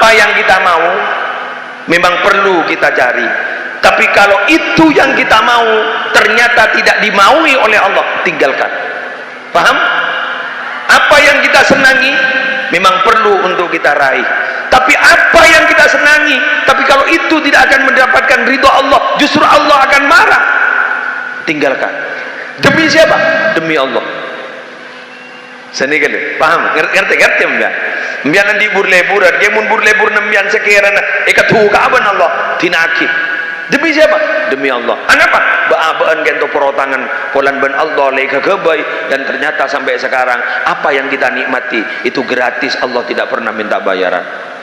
apa yang kita mau memang perlu kita cari, tapi kalau itu yang kita mau ternyata tidak dimaui oleh Allah, tinggalkan. Paham? Apa yang kita senangi memang perlu untuk kita raih, tapi apa yang kita senangi tapi kalau itu tidak akan mendapatkan ridho Allah, justru Allah akan marah, tinggalkan. Demi siapa? Demi Allah. Seni kali, paham? Ngerti mbak? Mbak nanti burleburan, dia mun burlebur nembian sekiran, ekatu kaaban Allah, tinaki. Demi siapa? Demi Allah. Kenapa? Baan gento perotangan polan ben Allah leka kebai, dan ternyata sampai sekarang apa yang kita nikmati itu gratis, Allah tidak pernah minta bayaran.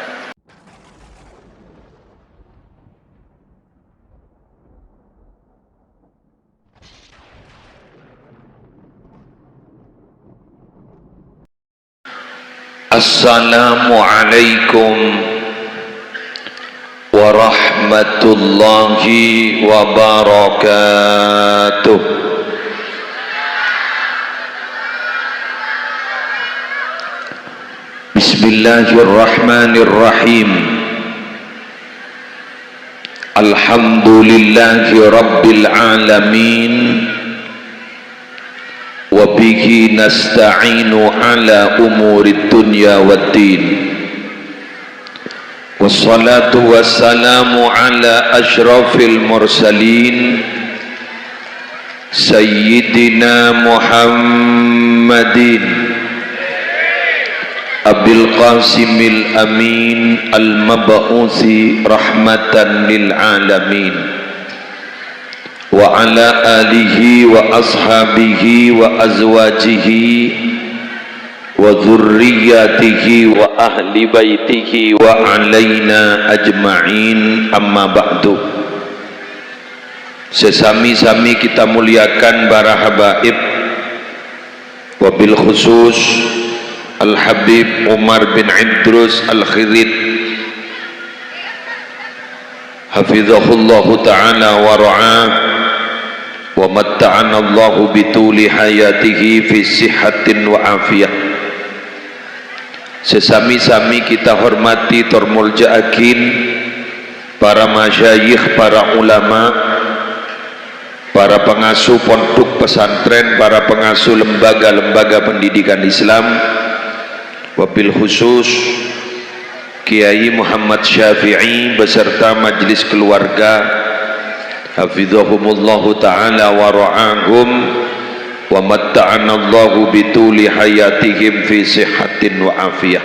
Assalamualaikum warahmatullahi wabarakatuh. Bismillahirrahmanirrahim. Alhamdulillahi rabbil alamin. Wabihi nasta'inu ala umurid dunya waddin. Wassalatu wassalamu ala ashrafil mursalin Sayyidina Muhammadin Abil Qasimil Amin Al-Mab'uthi rahmatan lil alamin, wa ala alihi wa ashabihi wa azwajihi wa dzurriyyatihi wa ahli baitihi wa alaina ajma'in, amma ba'du. Sesami-sami kita muliakan para habaib, wabil khusus Al-Habib Umar bin Idrus Al-Khirid hafizahullahu ta'ala wa ra'ah, wa matta'ana Allahu bituli hayatihi fi sihatin wa afiyah. Sesami-sami kita hormati tormulja'akin para masyayikh, para ulama, para pengasuh pondok pesantren, para pengasuh lembaga-lembaga pendidikan Islam, wabil khusus Kiai Muhammad Syafi'i beserta majelis keluarga hafizahumullahu ta'ala wa ra'ahum, wa matta'anallahu bituli hayatihim fi sihatin wa afiyah.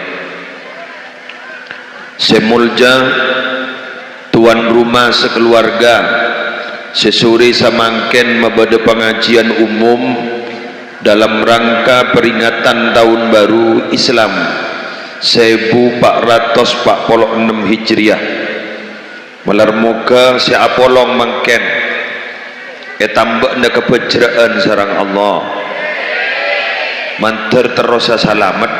Semulja tuan rumah sekeluarga, sesore samangken mabada pengajian umum dalam rangka peringatan tahun baru Islam 1446 Hijriah. Melarmuka si apolong mangken tambakna kepejraan sarang Allah, manter terosa salamet,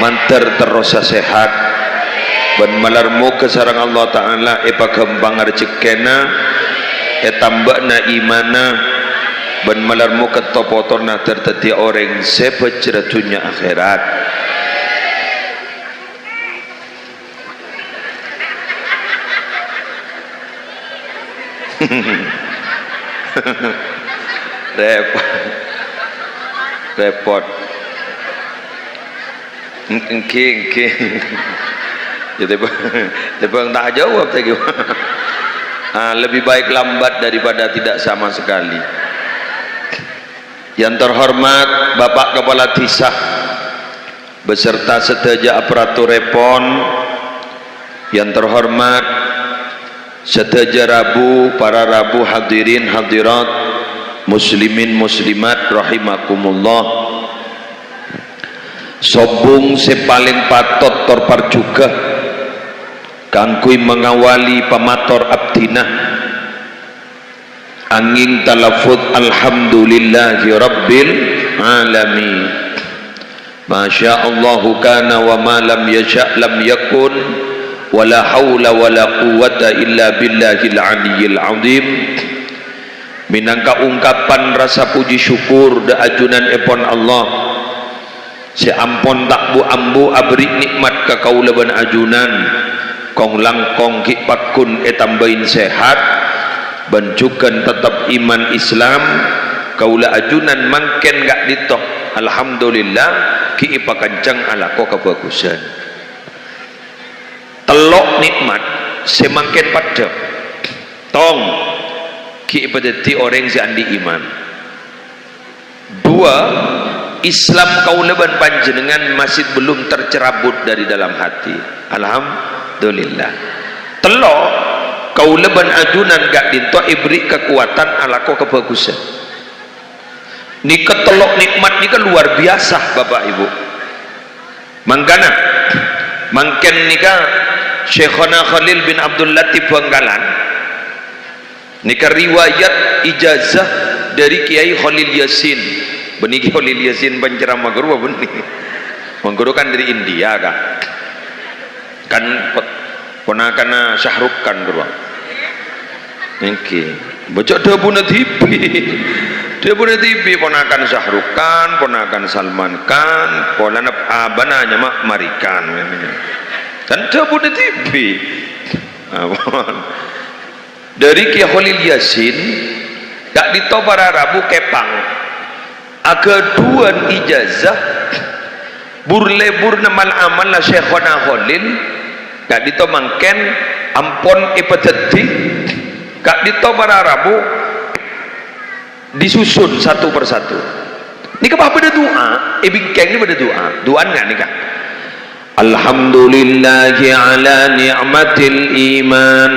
manter terosa sehat, dan melarmuka sarang Allah Ta'ala pagembang rezekena, tambakna imana, dan melarmuka topotorna tertati orang sepejra dunia akhirat. repot engke jadi bang tak jawab tadi. Lebih baik lambat daripada tidak sama sekali. Yang terhormat Bapak Kepala Desa beserta sedaya aparatur repon, yang terhormat sedaya rabu, para rabu hadirin hadirat, muslimin muslimat rahimakumullah. Sobung sepaling patot torpar juga kangkui mengawali pamator abdina angin talafut alhamdulillahi rabbil alamin. Masya Allahu kana wa ma lam yasha' lam yakun, wala haula wala quwwata illa billahil aliyyil azim. Minangka ungkapan rasa puji syukur da ajunan epon Allah si ampon tak bu ambu abri nikmat ka kaula ban ajunan kong langkong ki pakun etambain sehat bancukan tetap iman Islam kaula ajunan mangken gak ditok alhamdulillah ki ipakancang ala ko kebagusan telok nikmat semangken pada tong ki ipedeti orang si andi iman dua Islam kaulaban panjenengan masih belum tercerabut dari dalam hati alhamdulillah telok kaulaban ajunan gak dinto ibri kekuatan ala ko kebagusan ni ketelok nikmat ni kan luar biasa Bapak Ibu mangkana mangken nika Syekhona Khalil bin Abdul Latif Bangkalan nika riwayat ijazah dari Kiai Khalil Yasin beniki Khalil Yasin penceramah guru benih mengguru kan dari India kan ponakan Syahrukh kan guru okay. Bocok dia punya TV ponakan Syahrukh Khan ponakan Salman Khan ponakan abananya mak Marikan dan dia punya TV dari Kiai Khalil Yasin gak ditobara Rabu Kepang akeduan ijazah burlebur namal amal la Syekhona Khalil gak ditomangken ampon ipeteti gak ditobara Rabu disusun satu persatu ini kepah pada doa bingkeng ini pada doa nggak nih kak alhamdulillahi ala ni'matil iman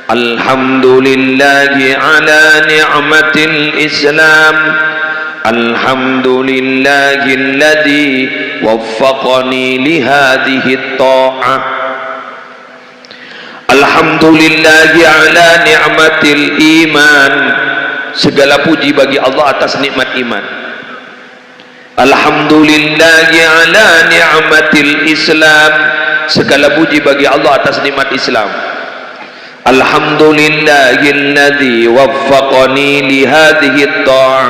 alhamdulillahi ala ni'matil islam alhamdulillahilladzi waffaqani lihadihi ta'ah alhamdulillahi ala ni'matil iman segala puji bagi Allah atas nikmat iman alhamdulillahi ala ni'matil islam segala puji bagi Allah atas nikmat Islam alhamdulillahilladzi waffaqani lihadihi ta'ah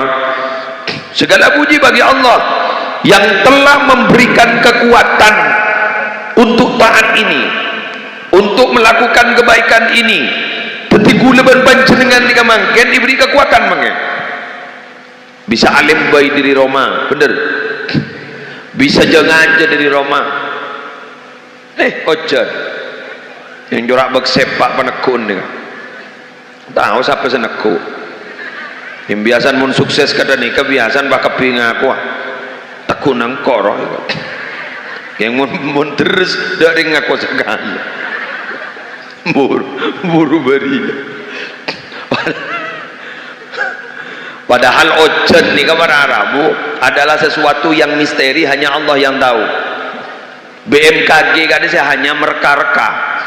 segala puji bagi Allah yang telah memberikan kekuatan untuk taat ini untuk melakukan kebaikan ini petiku leban panjenengan di kamangken diberi kekuatan mangke bisa alim bayi dari Roma bener bisa jangan aja dari Roma ojan yang jorak bak sepak penekun nih tahu siapa seneku yang biasa mun sukses kada nih kebiasaan bak keping aku tekun angkor yang mun terus dari ngaku sekali buru beri padahal ojen nih kabar Arabu adalah sesuatu yang misteri hanya Allah yang tahu BMKG kan saya hanya mereka-reka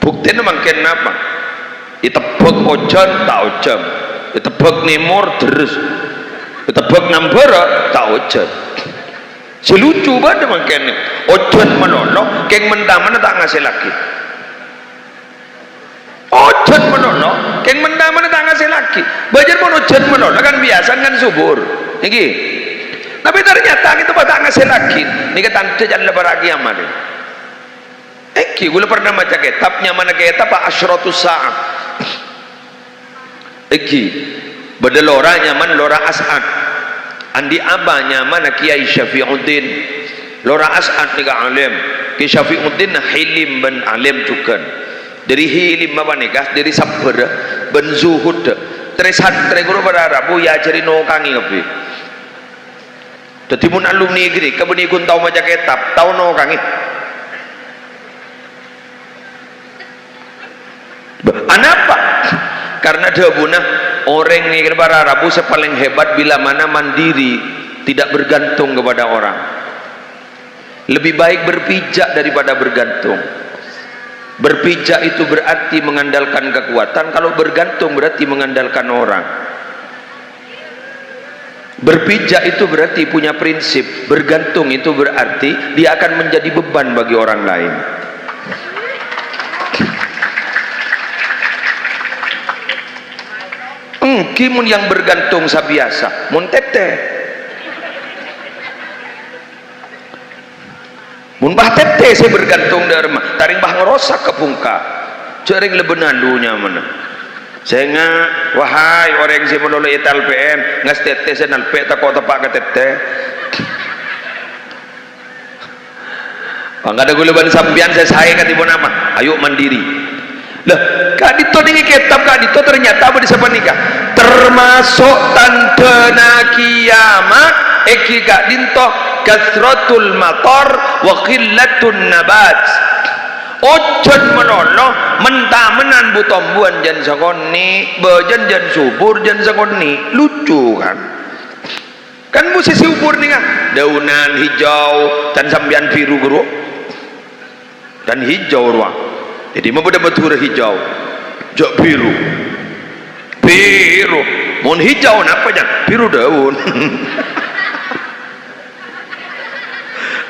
buktinya mungkin apa itebek ojen tak ojen itebek nimur terus itebek nambara tak ojen selucu banget mungkin ojen menolong keng mendaman tak ngasih lagi ojen menolong keng mendaman tak ngasih lagi bajar pun ojen menolong kan biasa kan subur ini tapi ternyata itu tak ngasih lagi ini kita jangan lebar lagi yang mana gue pernah baca kitabnya mana kitab Asyratus Sa'ah beda lora nyaman lora As'ad andi abah nyaman Kiai Syafi'uddin lora As'ad nika alim Kiai Syafi'uddin hilim ben alim juga dari hilim apa nikah dari sabar ben zuhud tres guru pada Rabu ya cari no kangi ngapi dadi mun alumni gini kebeni kun tau maca kitab tau no kangi anapa karena dia bunah orang ini para Rabu paling hebat bila mana mandiri tidak bergantung kepada orang lebih baik berpijak daripada bergantung berpijak itu berarti mengandalkan kekuatan kalau bergantung berarti mengandalkan orang berpijak itu berarti punya prinsip bergantung itu berarti dia akan menjadi beban bagi orang lain kimun yang bergantung sabiasa mun teteh mun bah tete saya bergantung dari rumah taring bah ngerosak ke pungka jaring lebenalunya mana saya nggak wahai orang yang saya menolak ital PM ngas tete saya nalpe tak kau tepak ke tete nggak ada guleban sampian saya kan ibu nama ayo mandiri lah kak dito dengan kitab kak dito ternyata apa disapa nikah termasuk tanda kiamat eki kak dinto kasratul matar wa qillatun nabat ojon menolong mentamenan butombuan jan sakoni bejan jan subur jan sakoni lucu kan musisi subur nih kan daunan hijau dan sambian biru guru dan hijau ruang jadi membuat betul hijau jok biru mohon hijau apa jan biru daun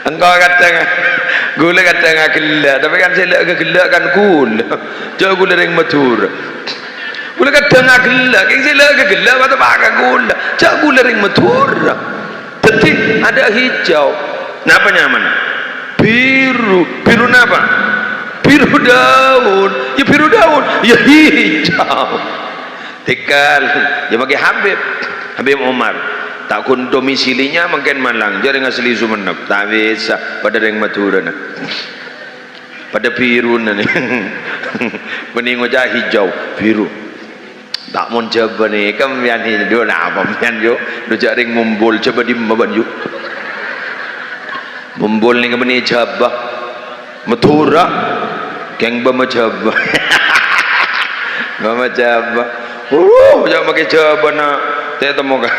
engkau kata gula kata ngak gila tapi kan saya lek gila kan gula jauh gula ring matur gula kata ngak gila kan saya lek gila atau pakai gula jauh gula ring matur jadi ada hijau napa nyaman biru napa biru daun ya hijau tikal ya bagi Habib Umar tak kun domisilinya mungkin Malang jaring asli Sumenep tak bisa pada ring Madura pada biru nih bening wajah hijau biru tak mau coba nih kamian hijau nah pamian yuk do jaring mumbul coba di maban yuk mumbul nih kami coba Madura geng bama coba jangan pakai coba nak saya temukan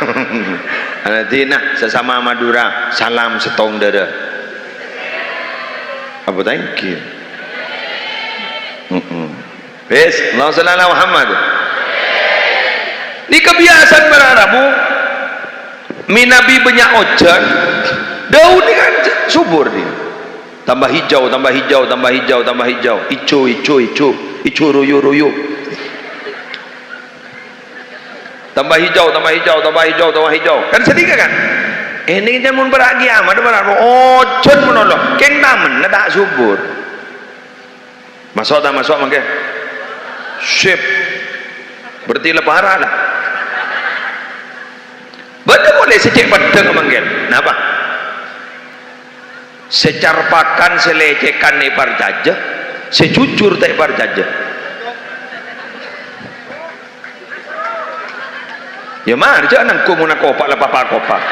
nanti nah sesama Madura salam setong dada apa thank you Bes Allahumma shalli ala Muhammad ini kebiasaan berarabu minabi banyak ojan daun ini kan subur dia tambah hijau ijo royo tambah hijau kan sedikit kan ini kan mun beragi amat berapa ojon menolong keng tamen tak subur masuk mangke sip berarti lebaran lah betul boleh secek pedang mangke napa secarpakan selecekan ipar jajah sejujur tak ipar jajah ya mari jangan ku muna kopak lah papa kopak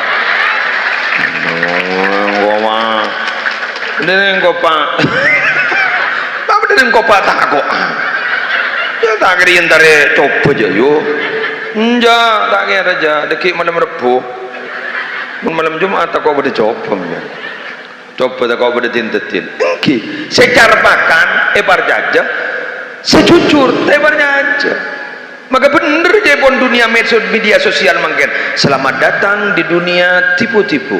dengan kopak apa dengan kopak tak kok ya tak kira antara coba aja yuk enggak tak kira aja dekik malam Rebu malam Jumat tak kau pada coba tak kau pada tintetin secara pakan ipar jajah sejujur iparnya aja maka bener je pun dunia media sosial mungkin selamat datang di dunia tipu-tipu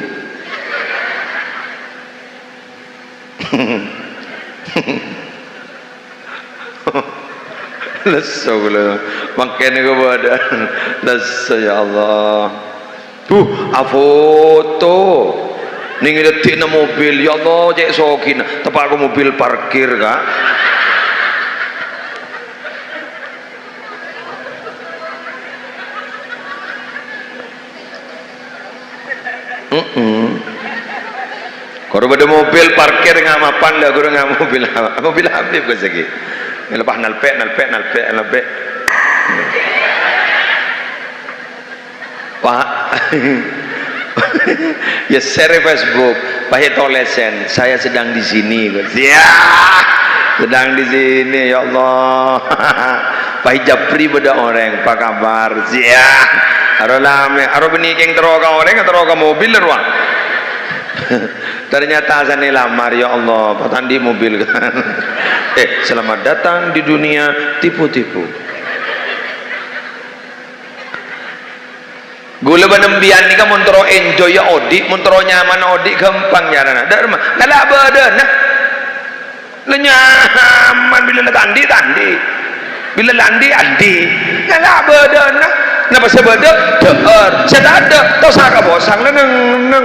lesu gula makin ke badan lesu ya Allah foto ning detik na mobil ya Allah cek sokin tepak aku mobil parkir kak kalau ada mobil parkir ngamapan lah guru ngam mobil Habib ke segi lepas nalpek Pak ya share Facebook pakai tolesen saya sedang di sini ya sedang di sini ya Allah pakai japri pada orang apa kabar ya aro benikeng teroga orang teroga mobil ruang ternyata sana lamar ya Allah patandi mobil kan selamat datang di dunia tipu-tipu gula benembian ni kan muntero enjoy ya odik muntero nyaman odik gampang jarana dak rumah nala badan nah nyaman bila tandi bila landi andi nala badan nah napa sebada deur sedada tau saka bosang neng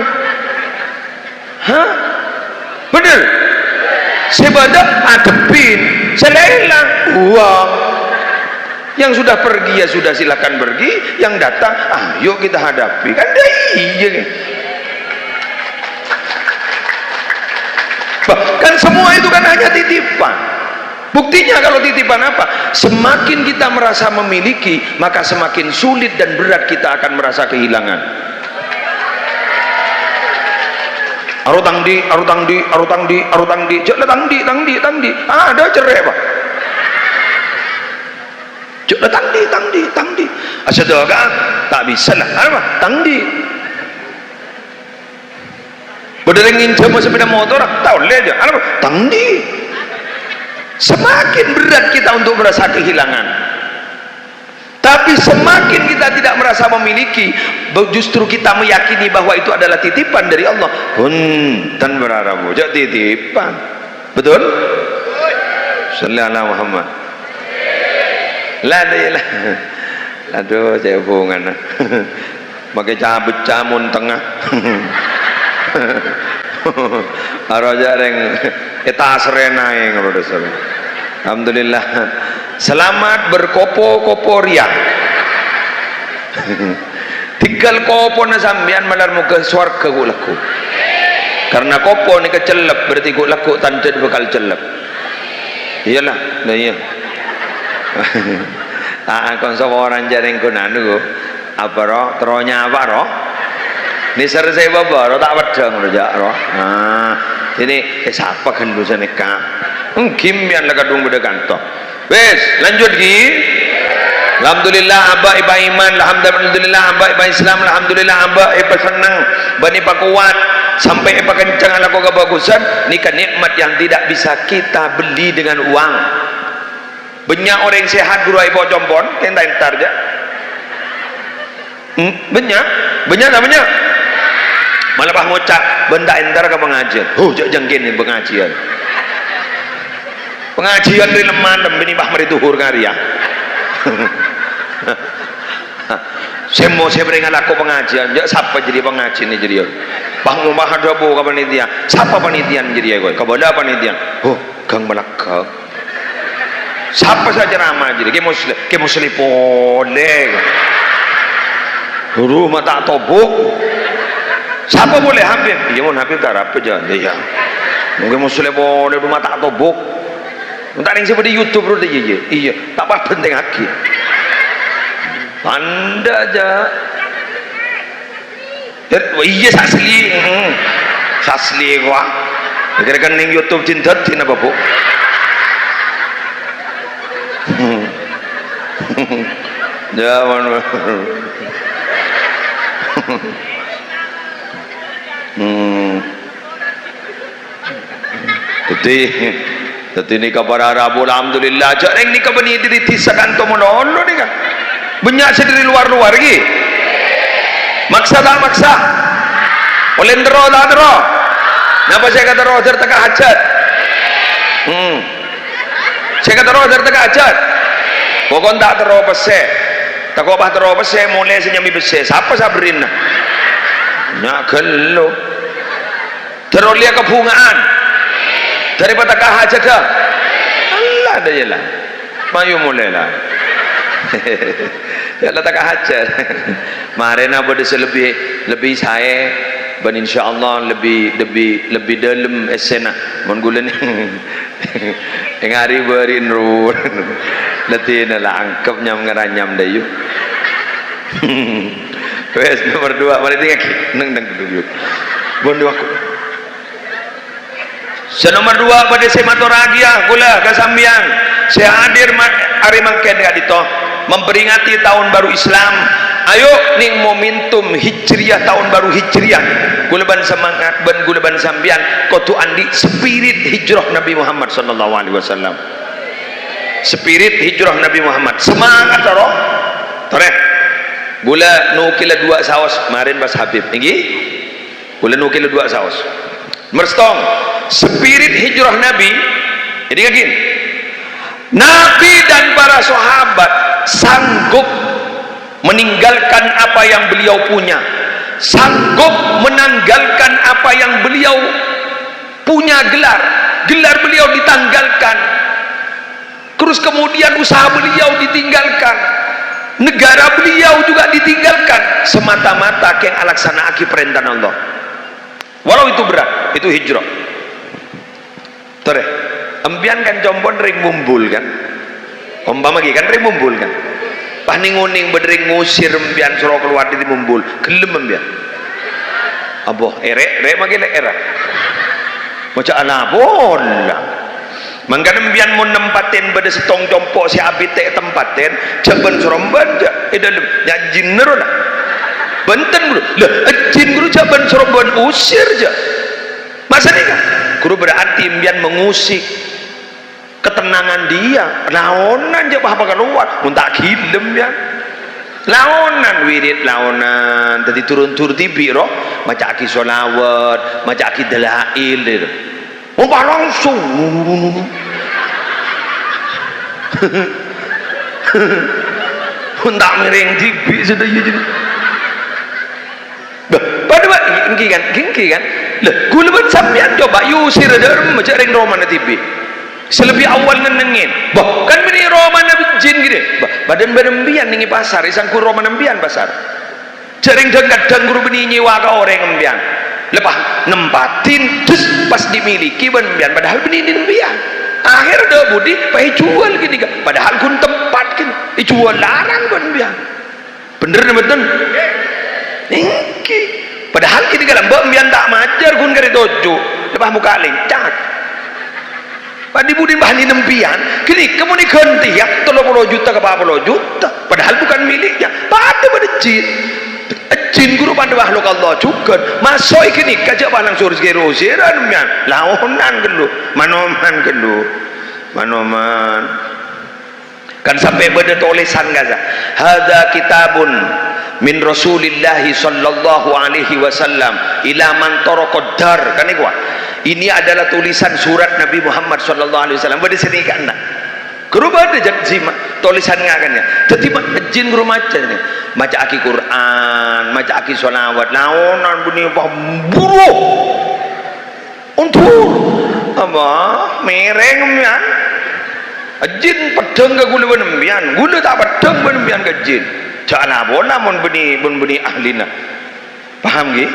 bener. Sebadak adepin, selelang uang. Yang sudah pergi ya sudah, silakan pergi, yang datang ayo kita hadapi, kan iya. Bahkan semua itu kan hanya titipan. Buktinya kalau titipan apa? Semakin kita merasa memiliki, maka semakin sulit dan berat kita akan merasa kehilangan. Arutangdi, tangdi. Ada cerai Pak. Tangdi. Asyhadu kan tak bisa lah. Apa? Tangdi. Bodeng nginjem sepeda motor, tahu le aja. Apa? Tangdi. Semakin berat kita untuk merasa kehilangan. Tapi semakin kita tidak merasa memiliki, justru kita meyakini bahwa itu adalah titipan dari Allah. Punten berarabu, jak titipan. Betul? Sallallahu Muhammad. Lah. Aduh, saya hubungan. Pakai cabut camun tengah. Araja reng etas renae ngono. Alhamdulillah. Selamat berkopo-kopo riak. Tinggal kopo na sampean malar mo ke swarga ku laku. Karena kopo ni kecelep berarti ku laku tanced bakal celep. Iyalah, nah iya. Kon sapa orang jaring kunanu apa ro tronya apa ro ni selesai baba ro tak wedang ro jak ro. Nah ini siapa kan dosa nikah kimpian lah kadung beda kantor. Wes lanjut gi. Alhamdulillah aba iba iman, alhamdulillah aba iba Islam, alhamdulillah aba iba senang bani pakuat sampai iba kencang ala ko kebagusan. Nikah nikmat yang tidak bisa kita beli dengan uang. Banyak orang sehat guru ibu jompon entar aja. Banyak namanya. Malah bah ngocak benda entar ke pengajian. Jengkin ni pengajian. Pengajian dari lemah demi bah merituhur karya. Saya beringat aku pengajian. Siapa jadi pengajian ni jadi? Bah ngubah ada bu ke panitia. Siapa panitian jadi aku? Kepada panitian. Gang Melaka. Siapa saja ramah jadi ke muslim boleh rumah tak tobok siapa boleh Habib iya mau Habib tak apa aja iya mungkin muslim boleh rumah tak tobok tak ada yang seperti YouTube bro iya tak apa penting lagi anda aja iya sasli gua kira-kira yang YouTube cinta apa bu Jangan. Tadi ni kabar Arabu alhamdulillah. Jarang ni kabar ni diri tisakan to monono ni kan. Banyak sediri luar-luar lagi. Maksa tak maksa. Oleh dero tak dero. Napa saya kata dero terteka hajat. Saya kata dero terteka hajat. Pokok tak terlalu besar. Tak kau bah terlalu besar, mulai senyami besar. Siapa sabrin? Nak gelo. Terlalu lihat kebungaan. Daripada kahajat dah. Allah dah jelah. Mayu mulailah. Jalan tak kahajat. Mari nak boleh lebih saya. Dan insyaAllah lebih dalam esena. Menggulan yang hari berinrur. Letih nak angkapnya mengeranyam dayu. Wes nomor 2 mari tinggal neng duduk. Bondo aku. Nomor 2 pada sematoragia gula kasambian. Saya hadir hari mangken kadito memperingati tahun baru Islam. Ayo ning momentum hijriah tahun baru hijriah. Gulaban semangat ban gulaban sambian kotu andi spirit hijrah Nabi Muhammad sallallahu alaihi wasallam. Spirit hijrah Nabi Muhammad semangat roh toreh gula nukila 2 saus kemarin pas Habib tinggi gula nukila 2 saus merstong spirit hijrah Nabi jadi yakin Nabi dan para sahabat sanggup meninggalkan apa yang beliau punya, sanggup menanggalkan apa yang beliau punya gelar, gelar beliau ditanggalkan, terus kemudian usaha beliau ditinggalkan, negara beliau juga ditinggalkan, semata-mata keng alaksanaaki perintah Allah. Walau itu berat, itu hijrah. Tore, empian kan jombon ring mumbul kan, umpama kan ring mumbul kan, paninguning bedring ngusir empian suruh keluar dari mumbul, gelem empian. Aboh, rek magile era. Macam ana bola. Mangkan empian mun nempatin pada setong compok si abite tempatin, jaban soromban ja, dalem ya jin nero lah. Benten bro, lah jin guru jaban soromban usir ja. Masa ni kan? Guru berarti empian mengusik ketenangan dia. Laonan je apa keluar, mun tak gilem ya. Laonan wirid laonan, tadi turun-turun tibi roh, maca aki solawat, maca aki dalail gitu. Umpah langsung. Untak miring tibi sudah jadi. Pada waktu gengki kan. Lah, gula ben sampean coba yusir ada maca ring roman tibi. Selebih awal ngenengin, bah kan bini roman jin gini, badan berembian ningi pasar, isang ku roman embian pasar. Jaring kadang guru bini nyewa ke orang embian, lepas nempatin, terus pas dimiliki embian, padahal bini embian. Akhir dah budi, payah jual gini kan, padahal kun tempat gini, dijual larang embian. Bener betul? Nengki, padahal gini kan, mbak embian tak majar kun kari tojo, lepas muka lincah. Padi budi bahani nempian, kini kamu ni ganti ya, 30 juta ke 40 juta, padahal bukan miliknya, pada jin, jin guru pada makhluk Allah juga, masuk kini kajak balang surga roziran mian, laonan gelu, manoman, kan sampai pada tulisan gaza, hada kitabun min Rasulillahi sallallahu alaihi wasallam ila man taraqad dar, kan iku. Ini adalah tulisan surat Nabi Muhammad sallallahu alaihi wasallam. Bade sini kan. Guru bade jak jima tulisan ngakannya. Dadi jin guru maca ni. Maca aki Quran, maca aki selawat. Laonan bunyi apa buruh. Untuk apa? Mereng mian. Jin pedang ke gula benembian. Gula tak pedang benembian ke jin. Jangan bona mun beni ahlina. Paham ge?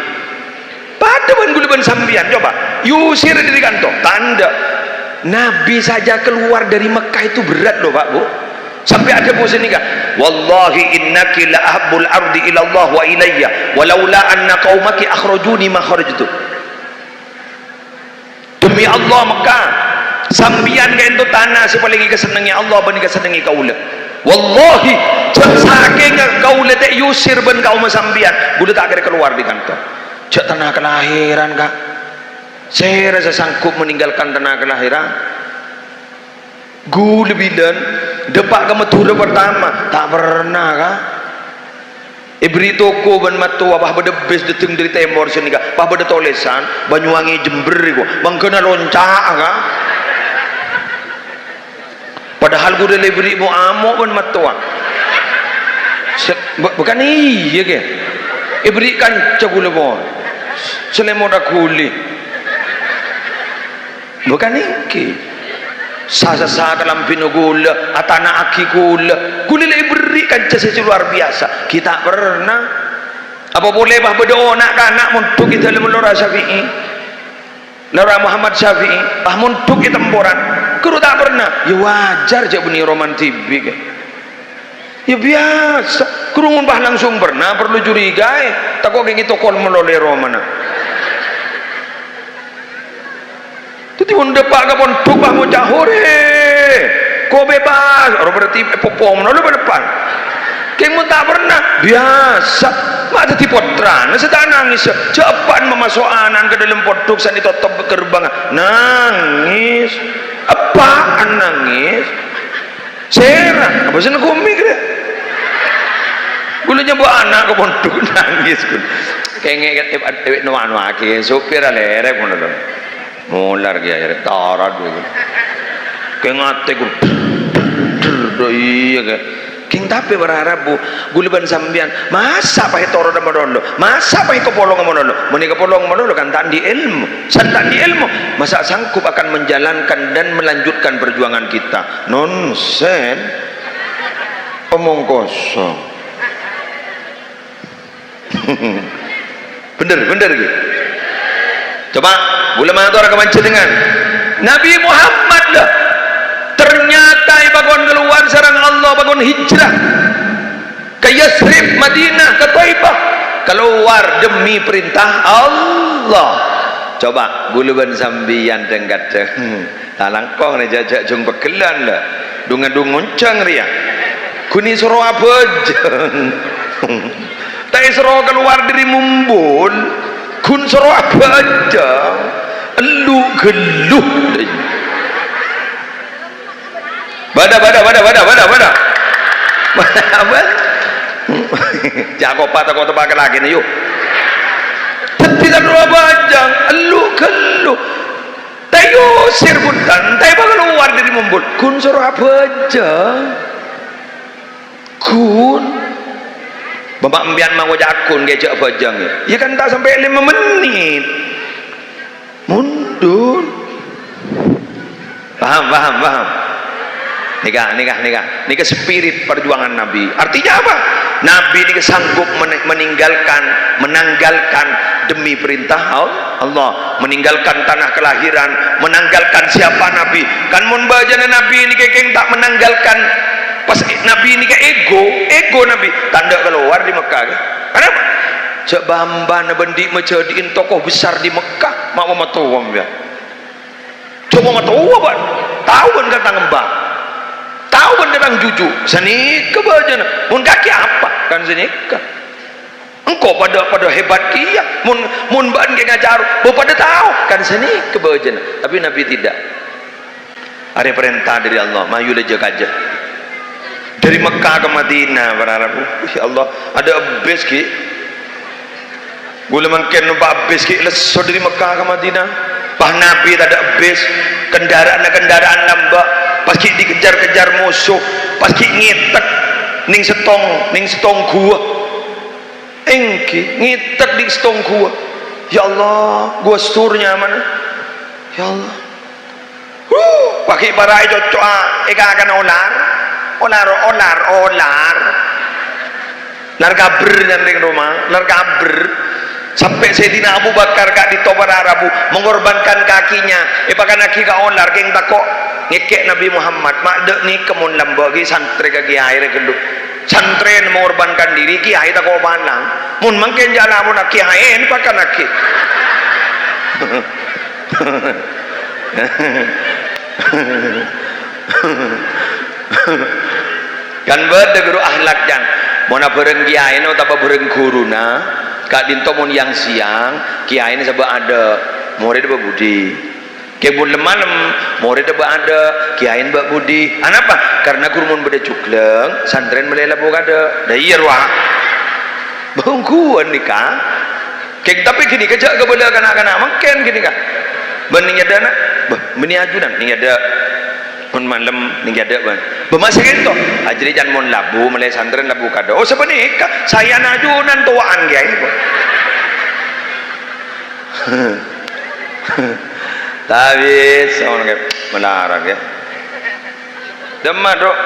Pada ban sambian coba yusir diri kantor tanda Nabi saja keluar dari Mekah itu berat loh Pak Bu, sampai ada bosan nikah, wallahi innaki la ahabbul ardi ila Allah wa ilayya walaula anna qaumaki akhrajuni ma kharajtu. Demi Allah Mekah sambian ke itu tanah sepaling kesenangi Allah ban kesenangi kaula, wallahi saking kaula tak yusir ban kaum sambian gula tak ada keluar di kantor. Cak tanah kelahiran kak, saya rasa sanggup meninggalkan tanah kelahiran. Gue lebih dan depak ke Madura pertama tak pernah kak. Ibri toko ban matu apa beda bes deteng dari temor sini kak, apa beda tulisan Banyuwangi Jember iku, mangkena loncak kak. Padahal gue udah beri mu amok ban matu. Bukan iya ke? Ibri kan cakul bon. Selemoda kuli bukan iki sasa dalam pino gula atana aki gula le berikan jasa luar biasa kita pernah apa boleh bah berdoa nak anak untuk kita lemulora Syafi'i Lora Muhammad Syafi'i bah untuk kita temporan kuru tak pernah ya wajar je bunyi roman tibik ya biasa kuru bah langsung pernah perlu curiga tak kok gitu kon melole romana. Itu pun depak ke pun tubah mau cahore, kau bebas, orang berarti popom, lalu berdepan. Kamu tak pernah biasa, macam tipe tran, sedang nangis, cepat memasuk anan ke dalam poduk, sana ditutup gerbang, nangis, apaan nangis? Serang, apa sih nak komik dia? Gulanya buat anak ke poduk nangis, kayak ngeket nuan waki, supir alerek pun ada. Mular dia akhirnya tarat dia kayak ngate gue iya king tapi berharabu gulaban sambian masa pahe toro dan monondo masa pahe kepolong monondo meni kepolong monondo kan tak di ilmu santan di ilmu masa sanggup akan menjalankan dan melanjutkan perjuangan kita nonsen omong kosong bener gitu coba gula mantor kemanci dengan Nabi Muhammad lah ternyata bagon keluar sarang Allah bagon hijrah ke Yasrib Madinah ke Taibah keluar demi perintah Allah coba guluban sambian dengkat talangkong ni jajak jung pegelan lah dungan ngoncang ria kuni suruh apa tak suruh keluar dari mumbul kun suruh apa aja elu geluh bada apa jago patah kau tebak lagi nih yuk tidak dua bajang elu geluh tayo sirbutan tayo keluar dari mumbul kun suruh apa aja kun bapak embian mau jakun gejak bajang ya kan tak sampai 5 menit mundur paham nikah spirit perjuangan Nabi artinya apa Nabi ini sanggup menanggalkan demi perintah Allah meninggalkan tanah kelahiran menanggalkan siapa Nabi kan mun bajana Nabi ini kekeng tak menanggalkan pas Nabi ini ke ego Nabi tanda keluar di Mekah kenapa cek bamba bendi menjadiin tokoh besar di Mekah mak matuam ya coba matuam ban tahu ban kata ngembang tahu ban datang juju seni kebajana mun kaki apa kan seni engkau pada hebat kia mun ban ke ngajar pada tahu kan seni kebajana tapi Nabi tidak ada perintah dari Allah mayu leja aja dari Mekah ke Madinah berharap ya Allah ada base ki gula mungkin numpak base ki leso dari Mekah ke Madinah bah Nabi tak ada base kendaraan nambah pas ki dikejar-kejar musuh pas ki ngitek ning setong gua engki ngitek di setong gua ya Allah gua seturnya mana ya Allah pakai barai cocok eka akan olar kabur nanding rumah kabur sampai Sayyidina Abu Bakar gak ditobar Arabu mengorbankan kakinya pakai naki ka olar keng takok ngekek Nabi Muhammad mak dek ni kemun lambagi santri ke kiai geluk santri mengorbankan diri kiai takok balang mun mungkin jalan mun kiai pakai naki kan beda guru ahlak jan mana bareng kiai no tapi bareng guru na kak dinto mun yang siang kiai ini sebab ada murid berbudi kebun lemanem murid ada kiai berbudi kenapa karena guru mun beda cukleng santren melela buka ada dah iya ruah bangkuan nikah kek tapi gini kejak kebelah kanak-kanak makan gini kak beningnya dana beni ajudan ni ada mun malam ning ada ban bemasak itu ajri jan mun labu mulai santren labu kado oh sebenarnya saya najunan tuaan kiai kok tapi sono ke melarang ya demah dok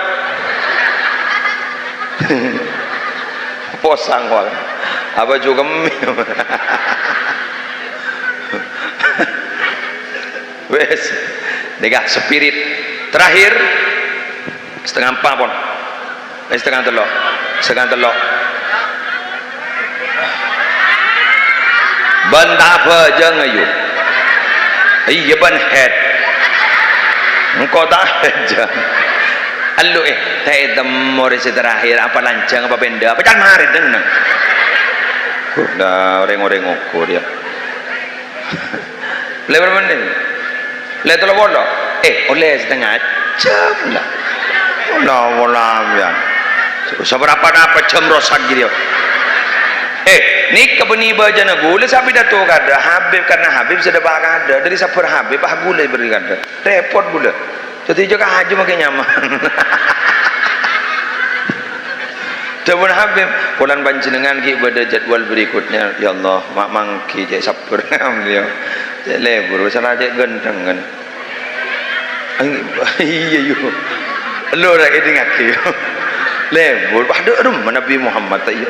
posang wal apa juga wes dega spirit terakhir setengah 4 pun setengah telok bantah apa jangan ayu iya ban head engkau tak aja alu tak temori terakhir apa lancang apa benda apa jangan hari dengan dah orang-orang ngoko dia lebar mana lihat lo bodoh oleh setengah jam lah Allah seberapa jam rosak gitu ni kebeni bajana gula sapi datuk kada Habib karena Habib sudah bakal ada dari sapur Habib gula beri kada repot gula jadi juga haji makin nyaman Dewan Habib kulan panjenengan ki pada jadwal berikutnya ya Allah mak mangki cek sabar beliau cek lebur salah cek gendeng kan iya yo lo rak ngaki lebur ada Nabi Muhammad tak iya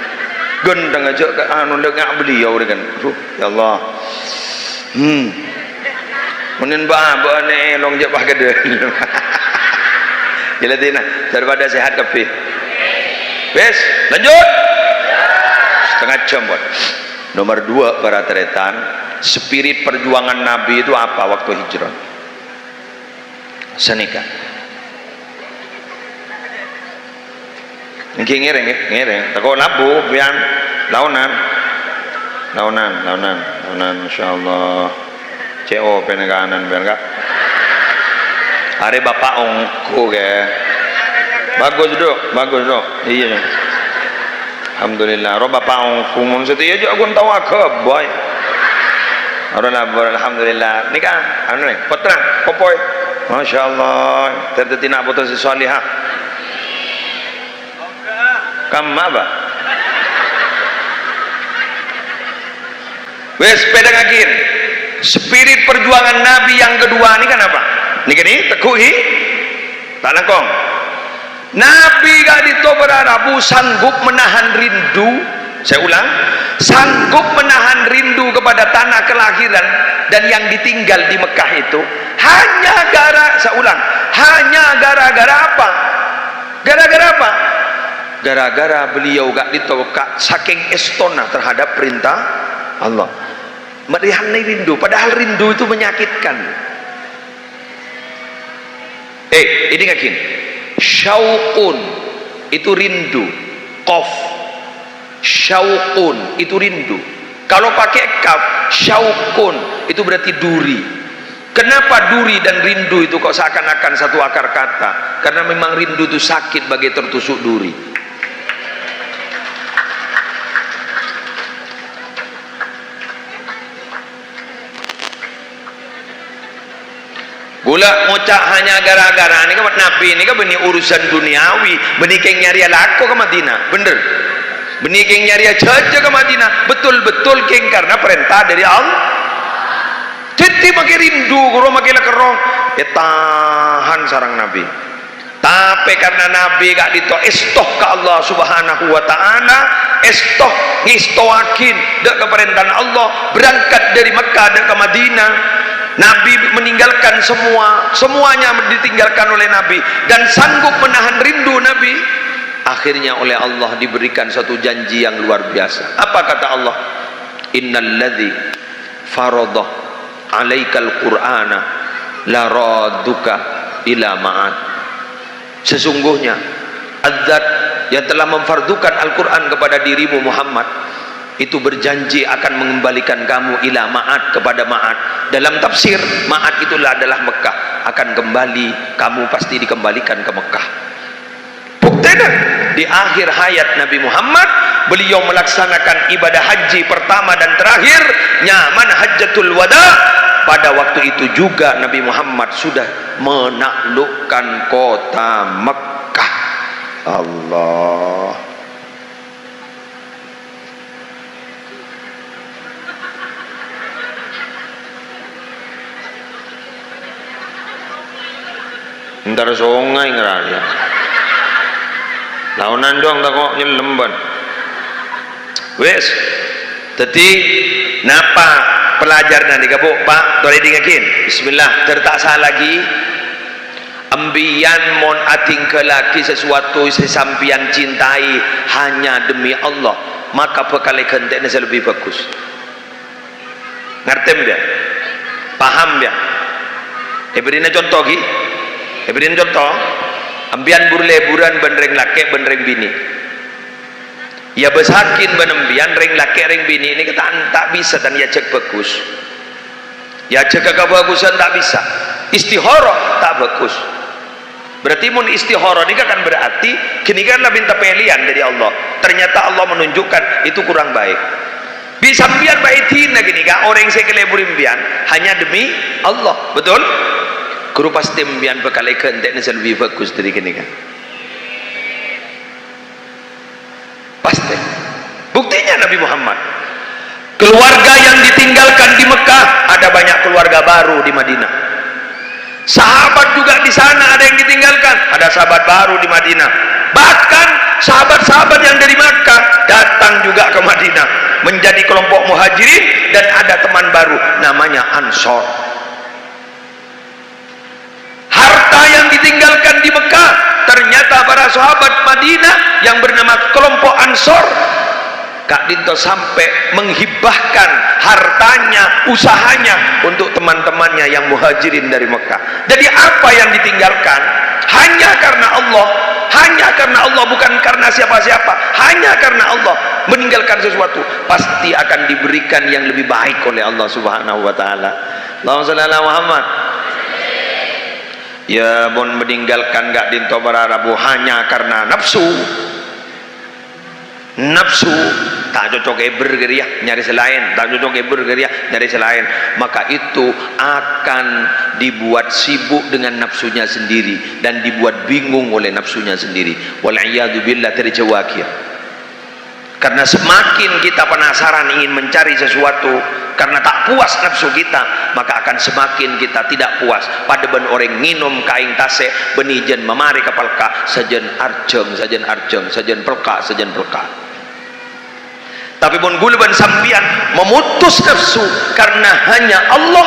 gendeng aja ke anu dengar beliau dengan ya Allah menin ba ne long je bah gede jelatina daripada sehat kafe wes lanjut setengah jam buat nomor 2 para teretan spirit perjuangan Nabi itu apa waktu hijrah senika ngereng tako nabu bian launan insyaallah CO peneganan biar enggak hari bapak ongko ke bagus dok iya alhamdulillah roh bapak ongko mun setia aja aku tahu aku boy alhamdulillah nikah anu nih putra popoy masyaallah terdetina putra si salihah kamu apa wes pedangin spirit perjuangan Nabi yang kedua ini kan apa ini tekuhi tak langkong Nabi gak dito berarabu sanggup menahan rindu saya ulang sanggup menahan rindu kepada tanah kelahiran dan yang ditinggal di Mekah itu hanya gara-gara apa gara-gara beliau gak ditokak saking estona terhadap perintah Allah melihat rindu padahal rindu itu menyakitkan ini ngakin syauqun itu rindu qaf syauqun itu rindu kalau pakai kaf syauqun itu berarti duri kenapa duri dan rindu itu kok seakan-akan satu akar kata karena memang rindu itu sakit bagai tertusuk duri gula ngocak hanya gara-gara ini kan Nabi ini kan benih urusan duniawi benih keng nyari lako ke Madinah bener benih keng nyari aja ke Madinah betul-betul keng karena perintah dari Allah jadi makin rindu kalau makin lekerong tahan sarang Nabi tapi karena Nabi gak dito istoh ke Allah subhanahu wa ta'ala istoh ngistoakin dek keperintahan Allah berangkat dari Mekah dek ke Madinah Nabi meninggalkan semuanya ditinggalkan oleh Nabi dan sanggup menahan rindu Nabi akhirnya oleh Allah diberikan satu janji yang luar biasa apa kata Allah innalladzi faradha alaikal qur'ana la radduka ila ma'ad sesungguhnya azat yang telah memfardukan Al-Quran kepada dirimu Muhammad itu berjanji akan mengembalikan kamu ila ma'ad kepada ma'ad dalam tafsir ma'ad itulah adalah Mekah akan kembali kamu pasti dikembalikan ke Mekah buktinya di akhir hayat Nabi Muhammad beliau melaksanakan ibadah haji pertama dan terakhir nyaman hajjatul wada pada waktu itu juga Nabi Muhammad sudah menaklukkan kota Mekah Allah ntar songai ngeraya launan doang tak kok nyelemban wes jadi napa pelajar nanti kabuk pak boleh dengakin bismillah tertaksa lagi ambian mon ating kelaki sesuatu sesampian cintai hanya demi Allah maka bekal kenteknya lebih bagus ngertem dia paham dia berinya contoh ki beriin contoh ambian burleburan benreng laki benreng bini ya besakin benembian reng laki reng bini ini kita tak bisa dan ya cek bagus ya cek kebagusan tak bisa istihara tak bagus berarti mun istihara ini kan berarti kini kan lah minta pilihan dari Allah ternyata Allah menunjukkan itu kurang baik bisa biar baitin gini kan orang yang saya keleburin bian hanya demi Allah betul guru pasti mbian bekal ikan teknis lebih bagus dari kini kan Keluarga yang ditinggalkan di Mekah, ada banyak keluarga baru di Madinah. Sahabat juga di sana ada yang ditinggalkan, ada sahabat baru di Madinah. Bahkan sahabat-sahabat yang dari Makkah datang juga ke Madinah menjadi kelompok muhajirin, dan ada teman baru namanya Ansor. Harta yang ditinggalkan di Mekah, ternyata para sahabat Madinah yang bernama kelompok Ansor, Kak Dinto sampai menghibahkan hartanya, usahanya untuk teman-temannya yang muhajirin dari Mekah. Jadi apa yang ditinggalkan hanya karena Allah, hanya karena Allah, bukan karena siapa-siapa, hanya karena Allah. Meninggalkan sesuatu pasti akan diberikan yang lebih baik oleh Allah Subhanahu wa taala. Allahumma shalli ala Muhammad. Ya, mon meninggalkan Kak Dinto berarabu hanya karena nafsu. Nafsu tak cocok burger ya, nyari selain, tak cocok burger ya, nyari selain, maka itu akan dibuat sibuk dengan nafsunya sendiri dan dibuat bingung oleh nafsunya sendiri. Wal'iyadzubillah terjawakir. Karena semakin kita penasaran ingin mencari sesuatu, karena tak puas nafsu kita, maka akan semakin kita tidak puas. Pada ben orang nginum kain tase benijen memari kapal ka sajen arjeng, sajen arjeng, sajen pelka, sajen pelka. Tapi pun gulaban sambian memutus nafsu karena hanya Allah,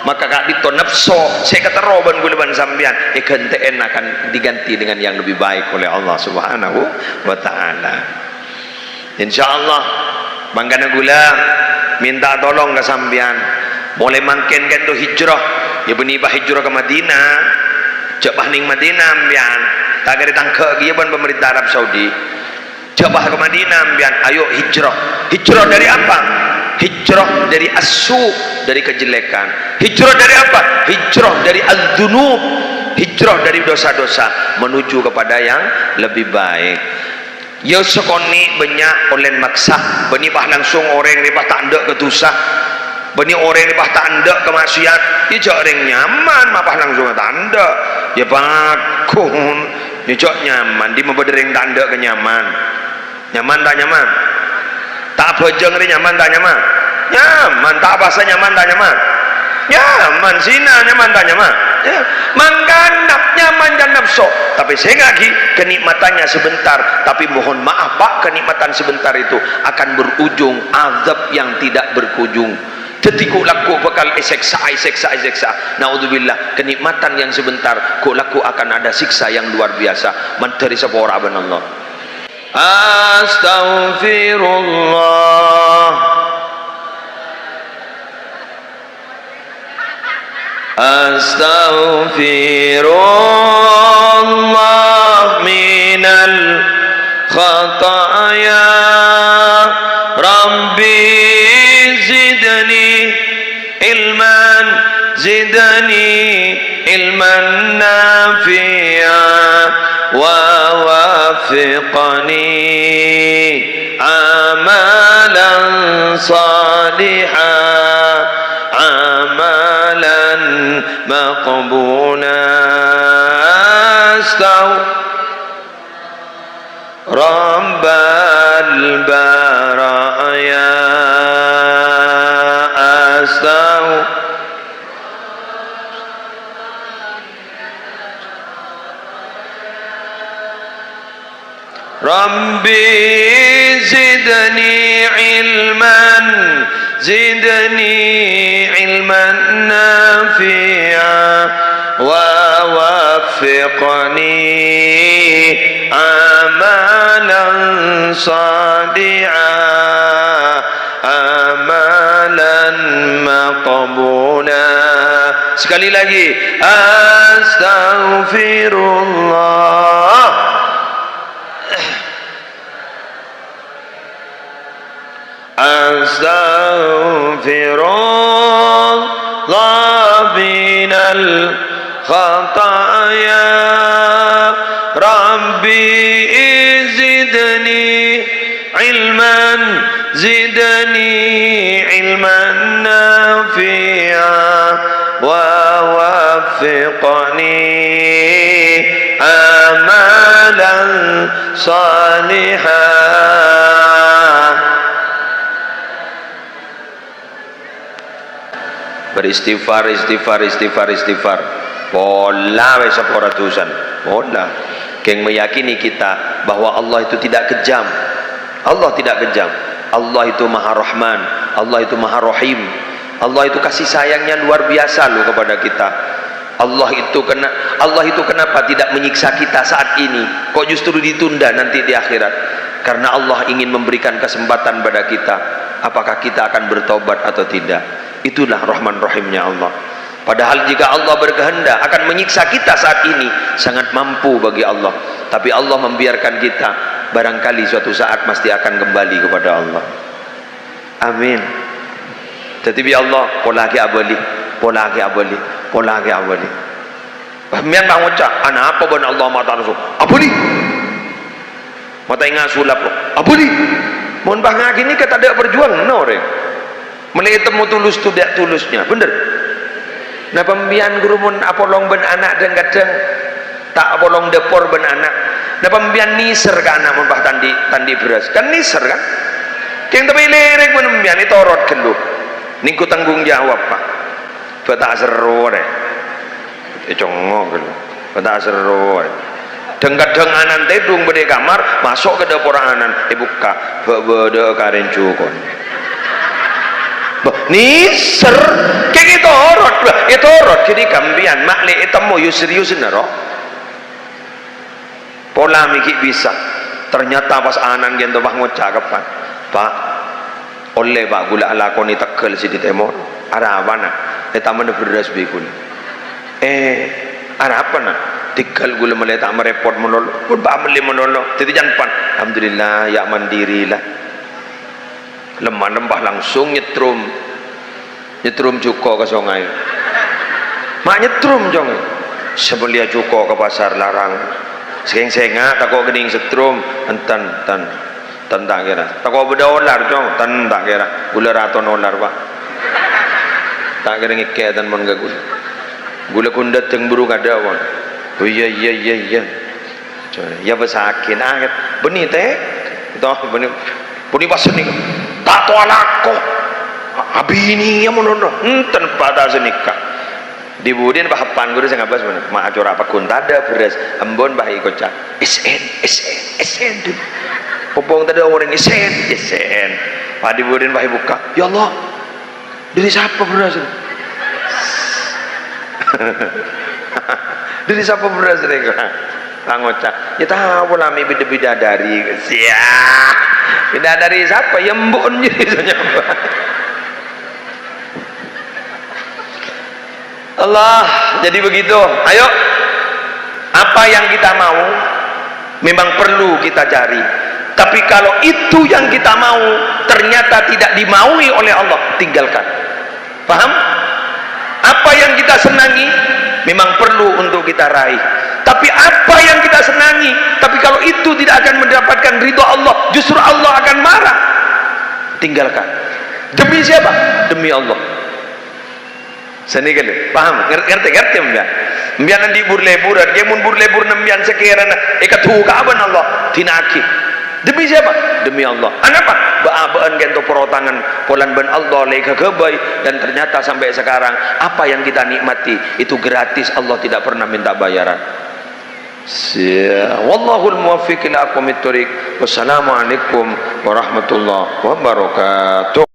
maka Kak Dito nafsu saya kata roban gulaban sambian ikanteen akan diganti dengan yang lebih baik oleh Allah Subhanahu wa taala. Insyaallah manggana gula minta tolong ke sambian mulai mangken kan tu hijrah ya benibah hijrah ke Madinah, jabah ning Madinah ambian tak ada tangke dia ban pemerintah Arab Saudi. Jabah ke Madinah ambian, ayo hijrah. Hijrah dari apa? Hijrah dari asu, dari kejelekan. Hijrah dari apa? Hijrah dari az-dzunub, hijrah dari dosa-dosa menuju kepada yang lebih baik. Ya sekoni banyak oleh maksa benibah langsung orang nibah tak ndak ketusah, beni orang nibah tak ndak kemaksiat, ya orang nyaman mapah langsung tak ndak, ya bakun, ya nyaman di membedereng tak ndak kenyaman. Nyaman tak nyaman? Tak bojong ni nyaman tak nyaman? Nyaman tak bahasa nyaman tak nyaman? Nyaman sina nyaman tak nyaman? Ya. Mangganap nyaman dan nafsu, tapi saya lagi kenikmatannya sebentar, tapi mohon maaf Pak, kenikmatan sebentar itu akan berujung azab yang tidak berkunjung. Tetiku laku bakal seksa. Naudzubillah, kenikmatan yang sebentar ku laku akan ada siksa yang luar biasa. Menteri sepora ben Allah. Astaghfirullah, astaghfirullah minal khataya, Rabbi zidni ilman, zidni ilman nafi'a ووفقني عملا صالحا عملا مقبولا رب البرايا Rabbi zidni ilman, zidni ilman nafi'a wa waffiqni amalan sadi'a amalan maqbula. Sekali lagi, astaghfirullah, astaghfirullah minal khataya, Rabbi zidni ilman, zidni ilman nafi'a wa waffiqni amalan salihah. beristighfar, istighfar. Pola wes ratusan. Pola. Keng meyakini kita bahwa Allah itu tidak kejam. Allah tidak kejam. Allah itu Maha Rahman. Allah itu Maha Rahim. Allah itu kasih sayangnya luar biasa loh kepada kita. Allah itu kenapa tidak menyiksa kita saat ini? Kok justru ditunda nanti di akhirat? Karena Allah ingin memberikan kesempatan pada kita. Apakah kita akan bertobat atau tidak? Itulah Rahman Rahimnya Allah. Padahal jika Allah berkehendak akan menyiksa kita saat ini, sangat mampu bagi Allah. Tapi Allah membiarkan kita, barangkali suatu saat pasti akan kembali kepada Allah. Amin. Tetapi Allah pola ke abali. Mian bang ucap, anak apa ben Allah mata nasu? Apa ni? Mata ingat sulap. Apa ni? Mohon bang gini kata ada berjuang, no re. Melihat temu tulus tu tidak tulusnya, bener. Nah pembian guru mun apolong ben anak dan kadang tak apolong depor ben anak. Nah pembian niser ke anak mun bah tandi beras, kan niser kan? Yang tapi lirik mun pembian itu orot kelu. Niku tanggung jawab pak. Tak seru re. Congok kelu. Tak seru. Kadang anan tedung bede kamar masuk ke dapur anan buka bede karen cukon. Niser kayak gitu orot bah itu orot jadi kambian makli itemu you serius naro pola mikir bisa ternyata pas anan gitu bah ngocak kapan pak oleh pak gula lakoni tekel si di temor ada apa nak taman beras bikul ada apa nak tinggal gula mulai tak merepot menolong pun pak meli menolong jadi jangan alhamdulillah ya mandiri lah lemah lembah langsung nyetrum cuko ke sungai mak nyetrum jong sebelia cuko ke pasar larang sengsenga tako gening setrum enten tak kira tako $2 jong tak kira gula $100 pak tak kira ngike dan mon gula kundat yang buruk ada wan oh iya ya besakin anget benih teh toh benih pasal ni tak tahu alako abini yang menolong enten pada senikah dibudin bahapan guru saya ngabas mana mak acor apa kun tada beras embon bah ikocak SN popong tada orang SN pak dibudin bah buka ya Allah dari siapa beras dari siapa beras mereka ngocak ya tahu lah mi bidadari siap bidadari siapa yang mbon jadi siapa Allah jadi begitu ayo apa yang kita mau memang perlu kita cari tapi kalau itu yang kita mau ternyata tidak dimaui oleh Allah tinggalkan paham apa yang kita senangi memang perlu untuk kita raih tapi apa yang kita senangi tapi kalau itu tidak akan mendapatkan ridho Allah justru Allah akan marah tinggalkan demi siapa? Demi Allah seni kali paham ngerti mbian nanti burleburan dia mun burlebur nembian sekiranya ikatu kaaban Allah tinaki demi siapa? Demi Allah anapa? Baan gento porotangan polan ban Allah leka kebai dan ternyata sampai sekarang apa yang kita nikmati itu gratis Allah tidak pernah minta bayaran wallahul muwaffiq ila aqwamit thoriq wassalamualaikum warahmatullahi wabarakatuh.